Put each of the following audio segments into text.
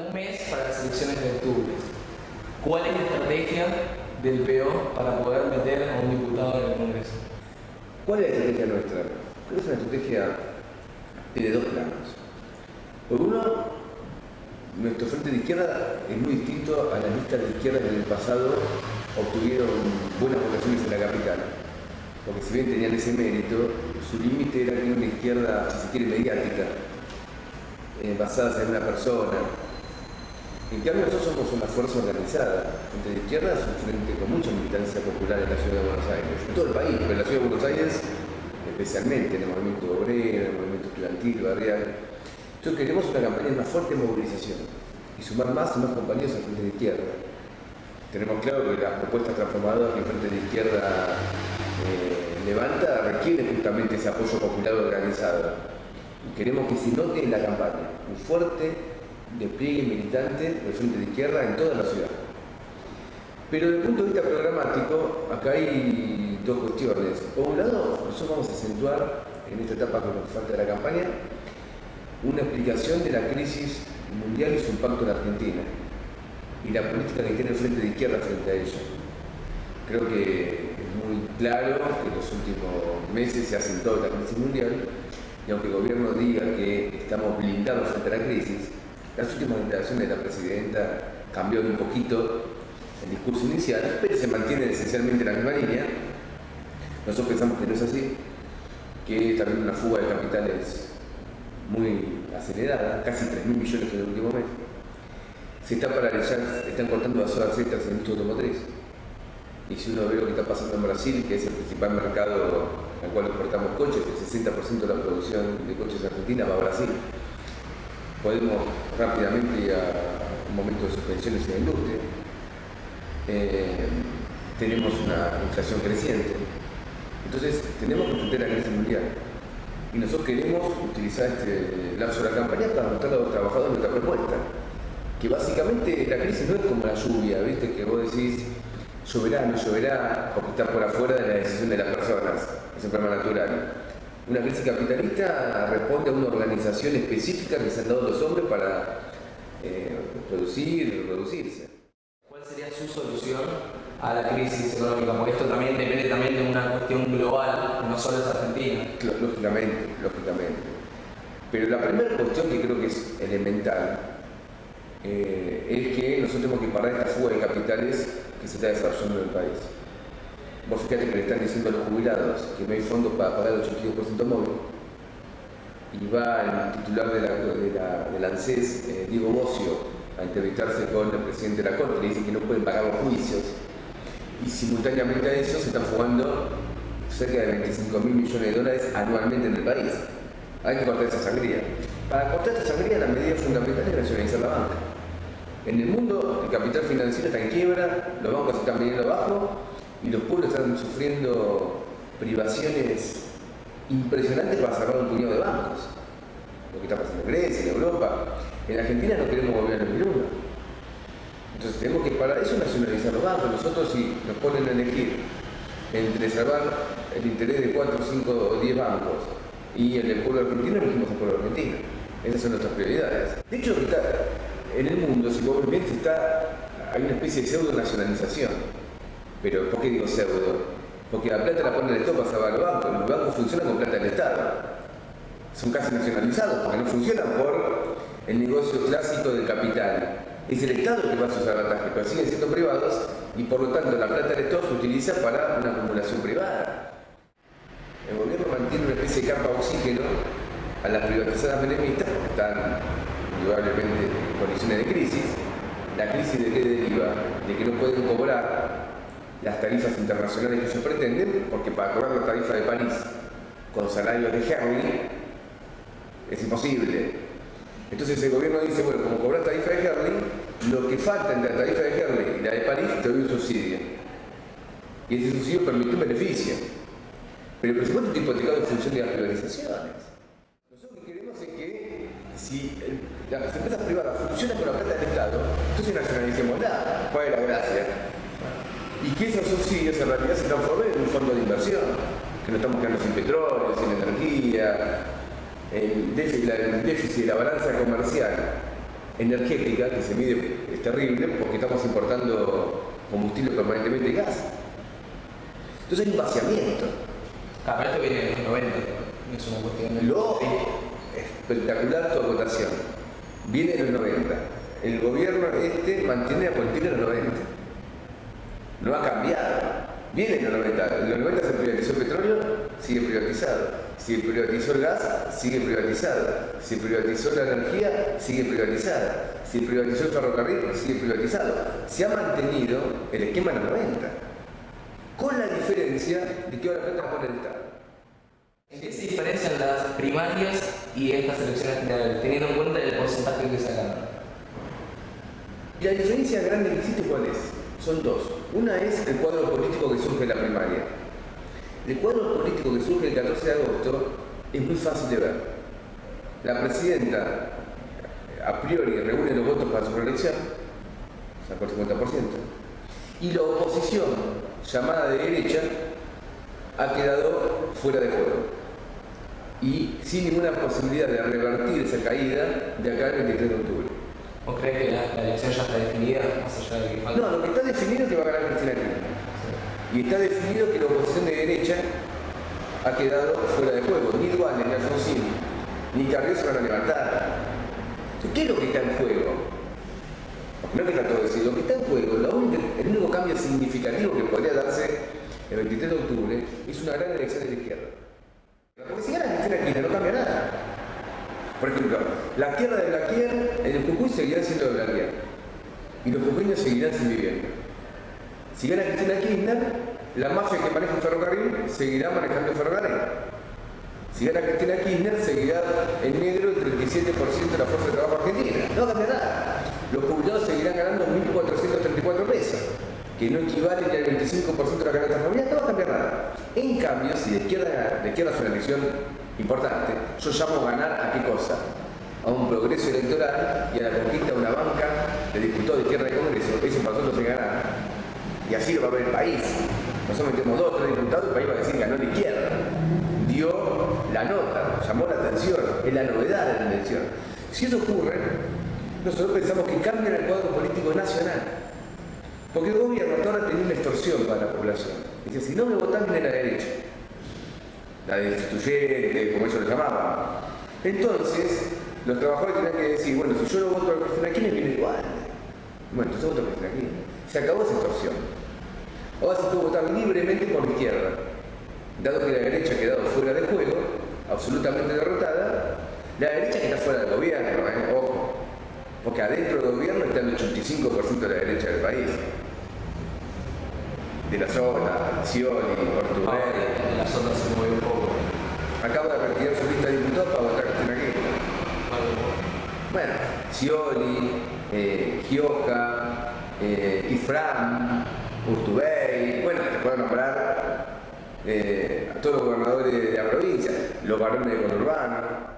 un mes para las elecciones de octubre. ¿Cuál es la estrategia del PO para poder meter a un diputado en el Congreso? ¿Cuál es la estrategia nuestra? Creo que es una estrategia de dos planos. Por uno, nuestro frente de izquierda es muy distinto a las listas de izquierda que en el pasado obtuvieron buenas votaciones en la capital. Porque si bien tenían ese mérito, su límite era que una izquierda, si se quiere, mediática, basada en una persona. En cambio, nosotros somos una fuerza organizada. El frente de izquierda es un frente con mucha militancia popular en la ciudad de Buenos Aires, en todo el país, pero en la ciudad de Buenos Aires especialmente, en el movimiento obrero, en el movimiento estudiantil, barrial. Entonces queremos una campaña de una fuerte movilización y sumar más y más compañeros al frente de izquierda. Tenemos claro que las propuestas transformadoras que el frente de izquierda levanta requieren justamente ese apoyo popular organizado. Y queremos que se note en la campaña un fuerte despliegue militante del frente de izquierda en toda la ciudad. Pero desde el punto de vista programático, acá hay dos cuestiones. Por un lado, nosotros vamos a acentuar en esta etapa que nos falta de la campaña una explicación de la crisis mundial y su impacto en la Argentina y la política que tiene el frente de izquierda frente a ella. Creo que es muy claro que en los últimos meses se ha acentuado la crisis mundial y aunque el gobierno diga que estamos blindados frente a la crisis, las últimas declaraciones de la presidenta cambió un poquito el discurso inicial, pero se mantiene esencialmente la misma línea. Nosotros pensamos que no es así, que también una fuga de capitales muy acelerada, casi 3.000 millones en el último mes. Se está paralizando, están cortando las horas extras en la industria automotriz. Y si uno ve lo que está pasando en Brasil, que es el principal mercado al cual exportamos coches, el 60% de la producción de coches en Argentina va a Brasil. Podemos rápidamente ir a un momento de suspensiones en la industria. Tenemos una inflación creciente. Entonces, tenemos que enfrentar la crisis mundial. Y nosotros queremos utilizar este lapso de la campaña para mostrar a los trabajadores nuestra propuesta. Que básicamente la crisis no es como la lluvia, ¿viste? Que vos decís, lloverá, no lloverá, porque está por afuera de la decisión de las personas. Es un problema natural. Una crisis capitalista responde a una organización específica que se han dado los hombres para producir y reproducirse. ¿Cuál sería su solución a la crisis económica? Porque esto también depende también de una cuestión global, no solo es Argentina. Lógicamente. Pero la primera cuestión que creo que es elemental es que nosotros tenemos que parar esta fuga de capitales que se está desarrollando en el país. Vos fíjate que le están diciendo a los jubilados que no hay fondos para pagar el 82% móvil. Y va el titular de la ANSES, Diego Bocio, a entrevistarse con el presidente de la Corte, le dice que no pueden pagar los juicios. Y simultáneamente a eso se están fugando cerca de 25.000 millones de dólares anualmente en el país. Hay que cortar esa sangría. Para cortar esa sangría, la medida fundamental es nacionalizar la banca. En el mundo, el capital financiero está en quiebra, los bancos están viniendo abajo y los pueblos están sufriendo privaciones impresionantes para cerrar un puñado de bancos. Lo que está pasando en Grecia, en Europa. En Argentina no queremos volver al 2001. Entonces tenemos que para eso nacionalizar los bancos. Nosotros, si nos ponen a elegir entre salvar el interés de 4, 5 o 10 bancos y el del pueblo argentino, elegimos al pueblo argentino. Esas son nuestras prioridades. De hecho, en el mundo, si vos ves, hay una especie de pseudo nacionalización. Pero ¿por qué digo pseudo? Porque la plata la ponen el Estado para salvar los bancos. Los bancos funcionan con plata del Estado. Son casi nacionalizados porque no funcionan por el negocio clásico del capital. Es el Estado que va a usar la tarjeta, pero siguen siendo privados y por lo tanto la plata del Estado se utiliza para una acumulación privada. El gobierno mantiene una especie de capa de oxígeno a las privatizadas menemistas porque están indudablemente en condiciones de crisis. ¿La crisis de qué deriva? De que no pueden cobrar las tarifas internacionales que ellos pretenden, porque para cobrar la tarifa de París con salarios de Herley es imposible. Entonces el gobierno dice, bueno, como cobras tarifa de Herley, lo que falta entre la tarifa de Herley y la de París te doy un subsidio. Y ese subsidio permite un beneficio. Pero el presupuesto está hipotecado en función de las privatizaciones. Nosotros lo que queremos es que si las empresas privadas funcionan con la plata del Estado, entonces nacionalicémosla. ¿Cuál es la gracia? Y que esos subsidios en realidad se transformen en un fondo de inversión, que no estamos quedando sin petróleo, sin energía, el déficit de la balanza comercial energética que se mide es terrible porque estamos importando combustible permanentemente y gas. Entonces hay un vaciamiento. Pero esto viene de los 90, es una cuestión de... Lo espectacular tu acotación. Viene de los 90. El gobierno mantiene la política de los 90. No ha cambiado. Viene de los 90. En los 90 se privatizó el petróleo, sigue privatizado. Si privatizó el gas, sigue privatizado. Si privatizó la energía, sigue privatizada. Si privatizó el ferrocarril, sigue privatizado. Se ha mantenido el esquema de los 90. Con la diferencia de que ahora la pone el Estado. ¿En qué se diferencian las primarias y estas elecciones generales, teniendo en cuenta el porcentaje que sacan? Y la diferencia grande que existe, ¿cuál es? Son dos. Una es el cuadro político que surge en la primaria. El cuadro político que surge el 14 de agosto es muy fácil de ver. La presidenta a priori reúne los votos para su reelección, sacó el 50%, y la oposición, llamada de derecha, ha quedado fuera de juego. Y sin ninguna posibilidad de revertir esa caída de acá al 23 de octubre. ¿O crees que la elección ya está definida, más allá de que falta? No, lo que está definido es que va a ganar Cristina Kirchner. Y está definido que la oposición de derecha ha quedado fuera de juego. Ni Dualde, ni Alfonsín, ni Carrió se van a levantar. Entonces, ¿qué es lo que está en juego? No es que está todo decidido. Lo que está en juego, el único cambio significativo que podría darse el 23 de octubre es una gran elección de la izquierda. Porque si gana Cristina Kirchner no cambia nada. Por ejemplo, la tierra de Blaquier, en el Jujuy seguirá siendo de Blaquier. Y los jujeños seguirán sin vivienda. Si gana Cristina Kirchner, la mafia que maneja el ferrocarril seguirá manejando el ferrocarril. Si gana Cristina Kirchner, seguirá en negro el 37% de la fuerza de trabajo argentina. No cambia nada. Los jubilados seguirán ganando 1.434 pesos, que no equivalen ni al 25% de la canasta familiar. No va a cambiar nada. En cambio, si la izquierda es una elección importante, yo llamo a ganar ¿a qué cosa? A un progreso electoral y a la conquista de una banca de diputados de izquierda de Congreso. Eso para nosotros es ganar. Y así lo va a ver el país. Nosotros metemos 2 o 3 diputados y el país va a decir ganó la izquierda. Dio la nota, llamó la atención, es la novedad de la elección. Si eso ocurre, nosotros pensamos que cambia el cuadro político nacional. Porque el gobierno hasta ahora tenía una extorsión para la población. Dice, si no me votan, viene la derecha. La destituyente, como ellos lo llamaban. Entonces, los trabajadores tenían que decir, bueno, si yo no voto a Cristina Kirchner, viene igual. Bueno, entonces voto a Cristina Kirchner. Se acabó esa extorsión. Ahora se puede votar libremente por la izquierda. Dado que la derecha ha quedado fuera de juego, absolutamente derrotada, la derecha que está fuera del gobierno, ojo. Porque adentro del gobierno está el 85% de la derecha del país. De la zona, Scioli, Ortubey. En la zona se mueve un poco. Acaba de retirar su lista de diputados para votar a Cristina Kirchner. Bueno, Scioli, Gioja, Ifrán, Urtubey, bueno, te puedo nombrar a todos los gobernadores de la provincia, los varones de conurbano.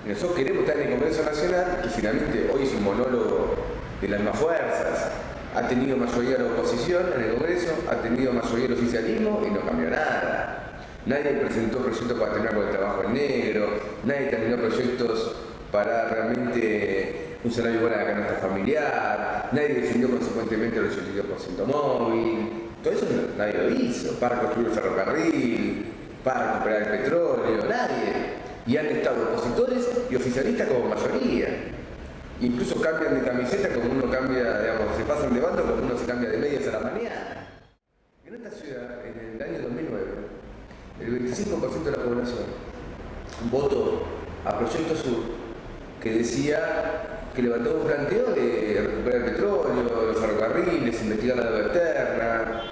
Nosotros queremos estar en el Congreso Nacional, que finalmente hoy es un monólogo de las más fuerzas. Ha tenido mayoría la oposición en el Congreso, ha tenido mayoría el oficialismo y no cambió nada. Nadie presentó proyectos para terminar con el trabajo en negro, nadie terminó proyectos para realmente un salario bueno a la canasta familiar, nadie defendió consecuentemente el 82% móvil. Todo eso nadie lo hizo, para construir el ferrocarril, para recuperar el petróleo, nadie. Y han estado opositores y oficialistas como mayoría. Incluso cambian de camiseta como uno cambia, digamos, se pasan de bando como uno se cambia de medias a la mañana. En esta ciudad, en el año 2009, el 25% de la población votó a Proyecto Sur, que decía que levantó un planteo de recuperar el petróleo, los ferrocarriles, investigar la deuda externa.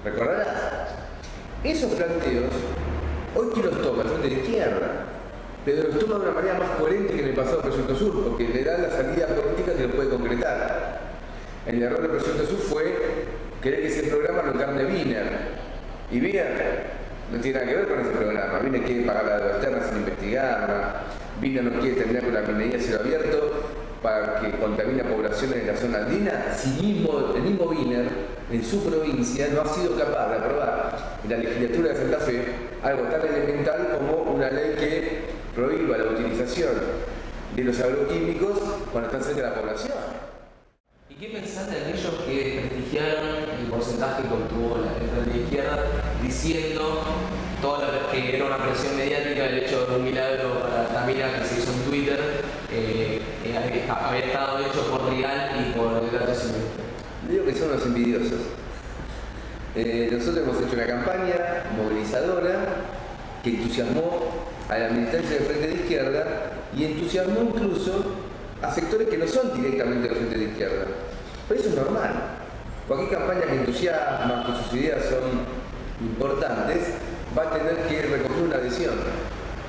¿Recordarás? Esos planteos, hoy que los toma son de la izquierda, pero los toma de una manera más coherente que en el pasado Proyecto Sur, porque le da la salida política que lo puede concretar. El error del Proyecto Sur fue querer que ese programa lo encarne Wiener. Y Wiener no tiene nada que ver con ese programa. Wiener quiere pagar la deuda externa sin investigarla. Wiener no quiere terminar con la minería a cielo abierto para que contamine poblaciones de la zona andina. Si el mismo Wiener, en su provincia, no ha sido capaz de aprobar en la legislatura de Santa Fe algo tan elemental como una ley que prohíba la utilización de los agroquímicos cuando están cerca de la población. ¿Y qué pensás de aquellos que prestigiaron el porcentaje que obtuvo la Frente de Izquierda diciendo todo lo que era una presión mediática, el hecho de un milagro para Tamira que se hizo en Twitter, había estado hecho por Real y por el Gato Silvestre? Digo que son los envidiosos. Nosotros hemos hecho una campaña movilizadora que entusiasmó a la militancia del Frente de Izquierda y entusiasmó incluso a sectores que no son directamente del Frente de Izquierda. Pero eso es normal. Cualquier campaña que entusiasma, que sus ideas son importantes, va a tener que recoger una adhesión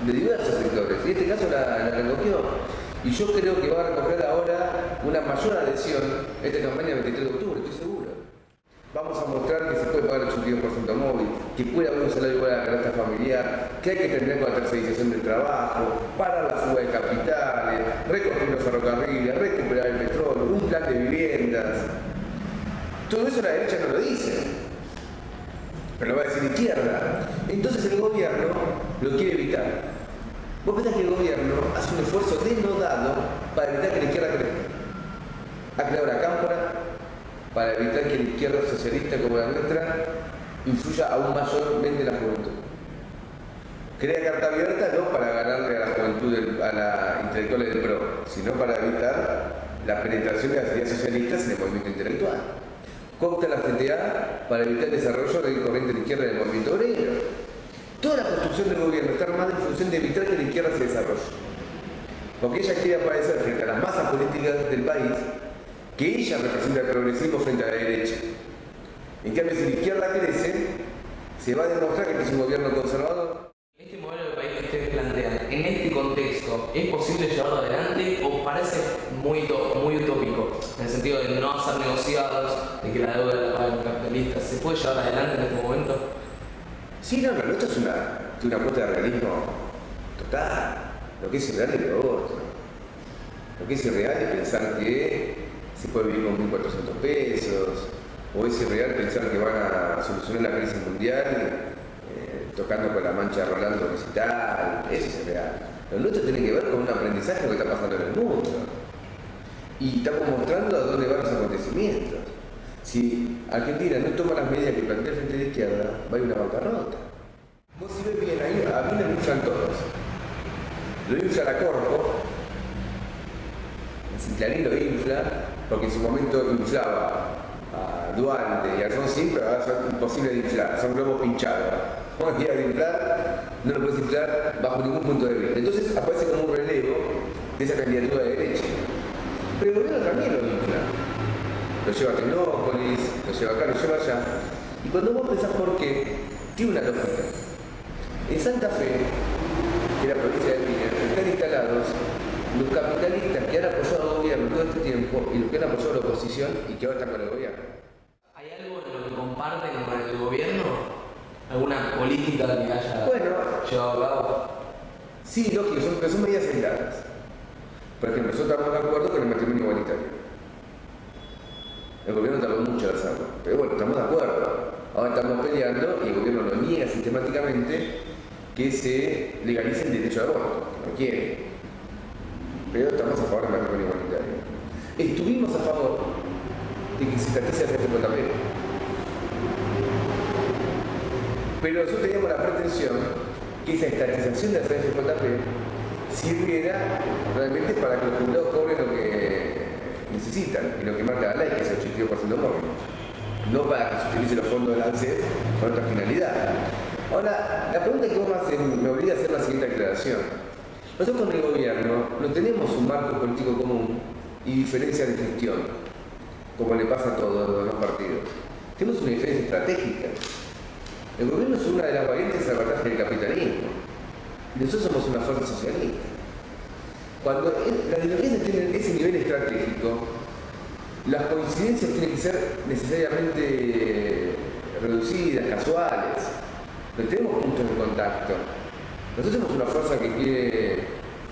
de diversos sectores. Y en este caso la recogió. Y yo creo que va a recoger ahora una mayor adhesión a esta campaña del 23 de octubre, estoy seguro. Vamos a mostrar que se puede pagar el 82% móvil, que puede haber un salario igual a la canasta familiar, que hay que terminar con la tercerización del trabajo, parar la fuga de capitales, reconstruir los ferrocarriles, recuperar el petróleo, un plan de viviendas. Todo eso la derecha no lo dice, pero lo va a decir la izquierda. Entonces el gobierno lo quiere evitar. Vos pensás que el gobierno hace un esfuerzo denodado para evitar que la izquierda crezca. Ha creado la Cámpora para evitar que la izquierda socialista como la nuestra influya aún mayormente en la juventud. Crea carta abierta no para ganarle a la juventud, a la intelectual del PRO, sino para evitar la penetración de las ideas socialistas en el movimiento intelectual. Coopta la CTA para evitar el desarrollo de corriente de izquierda en el movimiento obrero. Toda la construcción del gobierno está armada en función de evitar que la izquierda se desarrolle. Porque ella quiere aparecer frente a las masas políticas del país que ella representa el progresismo frente a la derecha. En cambio, si la izquierda crece, se va a demostrar que este es un gobierno conservador. Este modelo de país que ustedes plantean, en este contexto, ¿es posible llevarlo adelante o parece muy utópico? En el sentido de no hacer negociados, de que la deuda la paguen los capitalistas. ¿Se puede llevar adelante en este momento? Sí, no, esto es una apuesta de realismo total. Lo que es irreal es lo otro. Lo que es irreal es pensar que se puede vivir con 1.400 pesos, o es irreal pensar que van a solucionar la crisis mundial tocando con la mancha Rolando recital. Eso es irreal. Lo nuestro tiene que ver con un aprendizaje de lo que está pasando en el mundo. Y estamos mostrando a dónde van los acontecimientos. Si Argentina no toma las medidas que plantea el Frente de Izquierda, va a ir una bancarrota. Vos si ves bien, ahí a mí lo inflan todos. Lo infla la Corpo, el Clarín lo infla, porque en su momento inflaba a Duarte y a Alfonsín, pero ahora es imposible de inflar, son globos pinchados. Vos quieras de inflar, no lo puedes inflar bajo ningún punto de vista. Entonces aparece como un relevo de esa candidatura de derecha. Pero el gobierno también lo infla. Lo lleva a Tecnópolis, lo lleva acá, lo lleva allá. Y cuando vos pensás por qué, tiene una lógica. En Santa Fe, que es la provincia de Minas, están instalados los capitalistas que han apoyado al gobierno todo este tiempo y los que han apoyado a la oposición y que ahora están con el gobierno. ¿Hay algo en lo que comparten con el gobierno? ¿Alguna política que haya llevado a cabo? Sí, lógico, son medidas aisladas. Por ejemplo, nosotros estamos de acuerdo con el matrimonio igualitario. El gobierno tardó mucho en hacerlo, pero bueno, estamos de acuerdo. Ahora estamos peleando y el gobierno lo niega sistemáticamente que se legalice el derecho al aborto, que no quiere. Pero estamos a favor del matrimonio igualitario. Estuvimos a favor de que se estatice el CFJP. Pero nosotros teníamos la pretensión que esa estatización del CFJP sirviera realmente para que los jubilados cobren lo que necesitan y lo que marca la ley, que es el 82% móvil. No para que se utilicen los fondos del ANSES con otra finalidad. Ahora, la pregunta que vos me haces me obliga a hacer la siguiente aclaración. Nosotros con el gobierno no tenemos un marco político común y diferencia de gestión, como le pasa a todos los partidos. Tenemos una diferencia estratégica. El gobierno es una de las variantes de abordaje del capitalismo. Y nosotros somos una fuerza socialista. Cuando las diferencias tienen ese nivel estratégico, las coincidencias tienen que ser necesariamente reducidas, casuales. No tenemos puntos de contacto. Nosotros somos una fuerza que quiere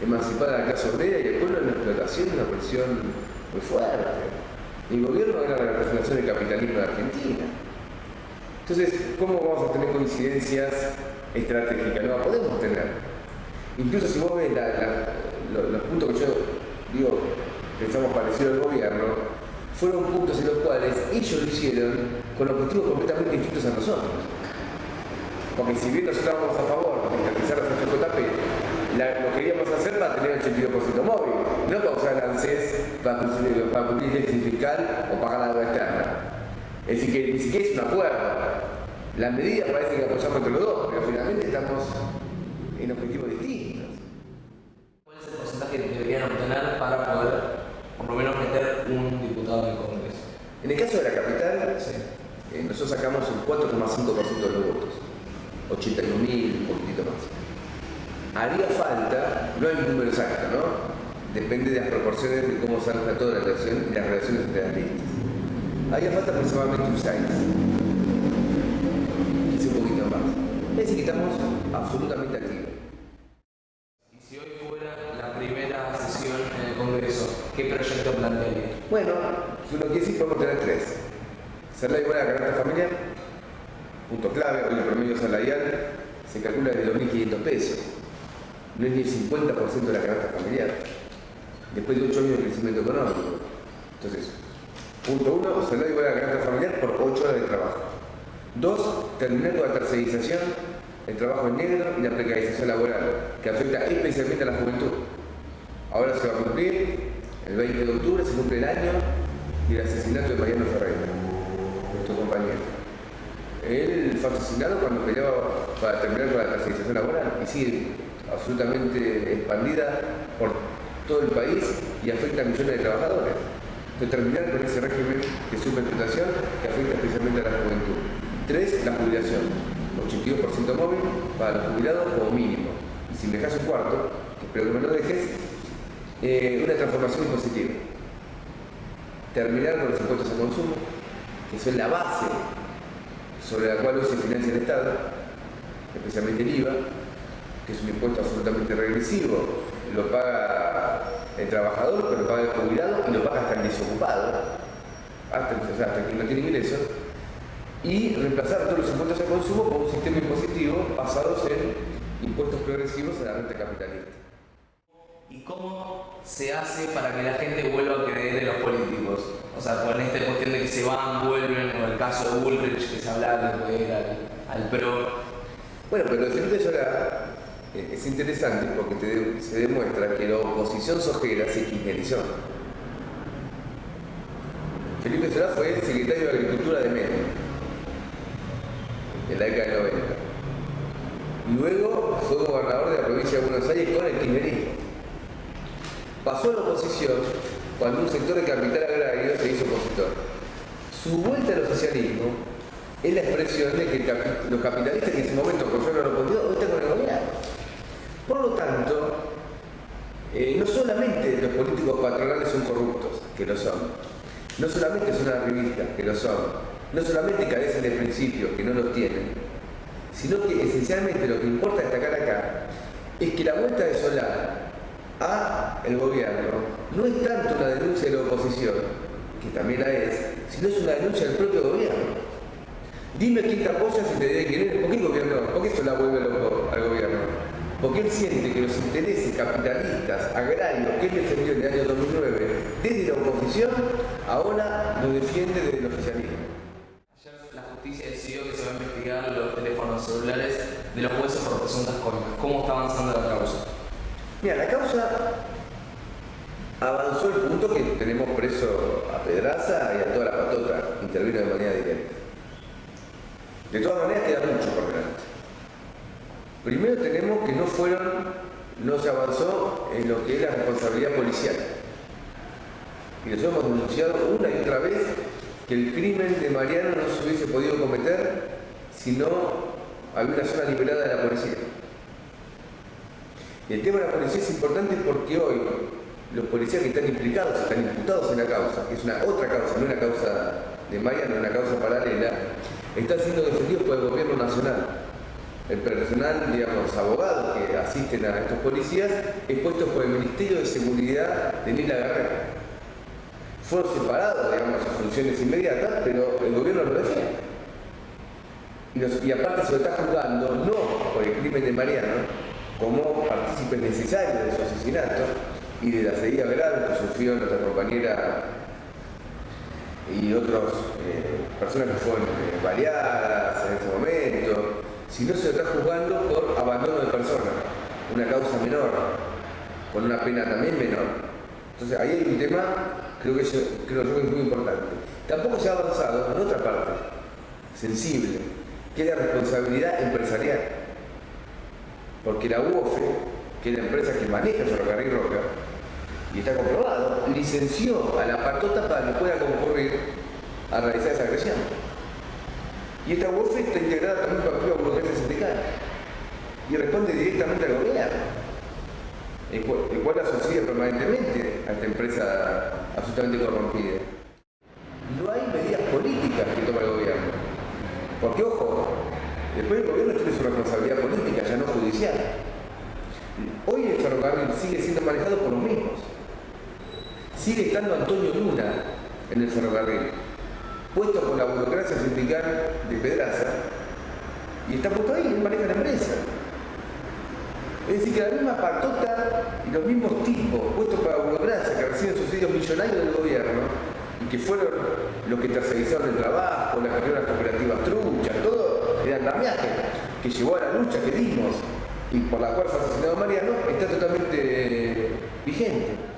emancipar a la clase obrera y el pueblo en la explotación y una presión muy fuerte. El gobierno era la representación del capitalismo de Argentina. Entonces, ¿cómo vamos a tener coincidencias estratégicas? No la podemos tener. Incluso si vos ves los puntos que yo digo, pensamos parecido al gobierno, fueron puntos en los cuales ellos lo hicieron con objetivos completamente distintos a nosotros. Porque si bien nosotros estábamos a favor de garantizar la FJP, lo queríamos hacer para tener el 82% móvil, no para usar el ANSES para cumplir el déficit fiscal o pagar la deuda externa. Es decir, que ni siquiera es un acuerdo. La medida parece que apoyamos entre los dos, pero finalmente estamos en objetivos distintos. ¿Cuál es el porcentaje que deberían obtener para poder, por lo menos, meter un diputado en el Congreso? En el caso de la capital, Sí. nosotros sacamos un 4,5% de los votos, 81.000, un poquitito más. Haría falta, no hay un número exacto, ¿no? Depende de las proporciones de cómo se haga toda la elección y las relaciones entre las listas. Haría falta aproximadamente un 6. Quizá un poquito más. Es decir, que estamos absolutamente activos. Y si hoy fuera la primera sesión en el Congreso, ¿qué proyecto plantearía? Bueno, si uno quiere decir, podemos tener 3. Salario igual a carácter familiar, punto clave, hoy el promedio salarial se calcula de 2.500 pesos. No es ni el 50% de la canasta familiar, después de 8 años de crecimiento económico. Entonces, punto 1, salario igual a la canasta familiar por 8 horas de trabajo. 2, terminar con la tercerización, el trabajo en negro y la precarización laboral, que afecta especialmente a la juventud. Ahora se va a cumplir, el 20 de octubre se cumple el año del asesinato de Mariano Ferreira, nuestro compañero. Él fue asesinado cuando peleaba para terminar con la tercerización laboral y sigue absolutamente expandida por todo el país y afecta a millones de trabajadores. Entonces, terminar con ese régimen de subexplotación que afecta especialmente a la juventud. 3, la jubilación, 82% móvil para los jubilados como mínimo. Y si me dejas un cuarto, que espero que me lo dejes, una transformación impositiva. Terminar con los impuestos al consumo, que son la base sobre la cual hoy se financia el Estado, especialmente el IVA, que es un impuesto absolutamente regresivo, lo paga el trabajador, pero lo paga el jubilado y lo paga hasta el desocupado, hasta quien no tiene ingresos, y reemplazar todos los impuestos al consumo con un sistema impositivo basados en impuestos progresivos a la renta capitalista. ¿Y cómo se hace para que la gente vuelva a creer en los políticos? O sea, con esta cuestión de que se van, vuelven, o el caso de Bullrich, que se hablaba de poder al PRO. Bueno, pero el Felipe Solá es interesante porque se demuestra que la oposición sojera se kirchnerizó. Felipe Solá fue el secretario de Agricultura de Menem en la década del 90. Luego fue gobernador de la provincia de Buenos Aires con el kirchnerismo. Pasó a la oposición cuando un sector de capital agrario se hizo opositor. Su vuelta al socialismo es la expresión de que los capitalistas que en ese momento apoyaron a la oposición hoy están con el gobierno. Por lo tanto, no solamente los políticos patronales son corruptos, que lo son, no solamente son arribistas, que lo son, no solamente carecen de principios, que no los tienen, sino que esencialmente lo que importa destacar acá es que la vuelta de Solá a el gobierno no es tanto una denuncia de la oposición, que también la es, sino es una denuncia del propio gobierno. Dime quién te apoya si te diré quién eres. ¿Por qué el gobierno? ¿Por qué Solá vuelve loco al gobierno? Porque él siente que los intereses capitalistas, agrarios, que él defendió en el año 2009 desde la oposición, ahora lo defiende desde el oficialismo. Ayer la justicia decidió que se va a investigar los teléfonos celulares de los jueces por presuntas coimas. ¿Cómo está avanzando la causa? Mira, la causa avanzó al punto que tenemos preso a Pedraza y a toda la patota, intervino de manera directa. De todas maneras queda mucho por delante. Primero tenemos que no se avanzó en lo que es la responsabilidad policial. Y nosotros hemos denunciado una y otra vez que el crimen de Mariano no se hubiese podido cometer si no había una zona liberada de la policía. Y el tema de la policía es importante porque hoy los policías que están implicados, están imputados en la causa, que es una otra causa, no una causa de Mariano, una causa paralela, están siendo defendidos por el gobierno nacional. El personal, digamos, abogados que asisten a estos policías es puesto por el Ministerio de Seguridad de Nila Guerrero. Fueron separados, digamos, sus funciones inmediatas, pero el gobierno lo defiende. Y aparte se lo está juzgando no por el crimen de Mariano, como partícipes necesarios de su asesinato y de las heridas graves que sufrió nuestra compañera y otras personas que fueron baleadas en ese momento, sino se lo está juzgando por abandono de personas, una causa menor, con una pena también menor. Entonces ahí hay un tema, creo yo que es muy importante. Tampoco se ha avanzado en otra parte sensible, que es la responsabilidad empresarial. Porque la UOFE, que es la empresa que maneja el ferrocarril Roca, y está comprobado, licenció a la patota para que pueda concurrir a realizar esa agresión. Y esta UOFE está integrada también por la burocracia sindical y responde directamente al gobierno, el cual asocia permanentemente a esta empresa absolutamente corrompida. No hay medidas políticas que toma el gobierno, porque ojo, después el gobierno tiene su responsabilidad política, ya no judicial. Hoy el ferrocarril sigue siendo manejado por los mismos. Sigue estando Antonio Luna en el ferrocarril, puesto por la burocracia sindical de Pedraza, y está puesto ahí, él maneja la empresa. Es decir, que la misma patota y los mismos tipos puestos por la burocracia que reciben subsidios millonarios del gobierno y que fueron los que tercerizaron el trabajo, las que crearon las cooperativas truchas, todo el andamiaje que llevó a la lucha que dimos y por la cual fue asesinado Mariano, está totalmente vigente.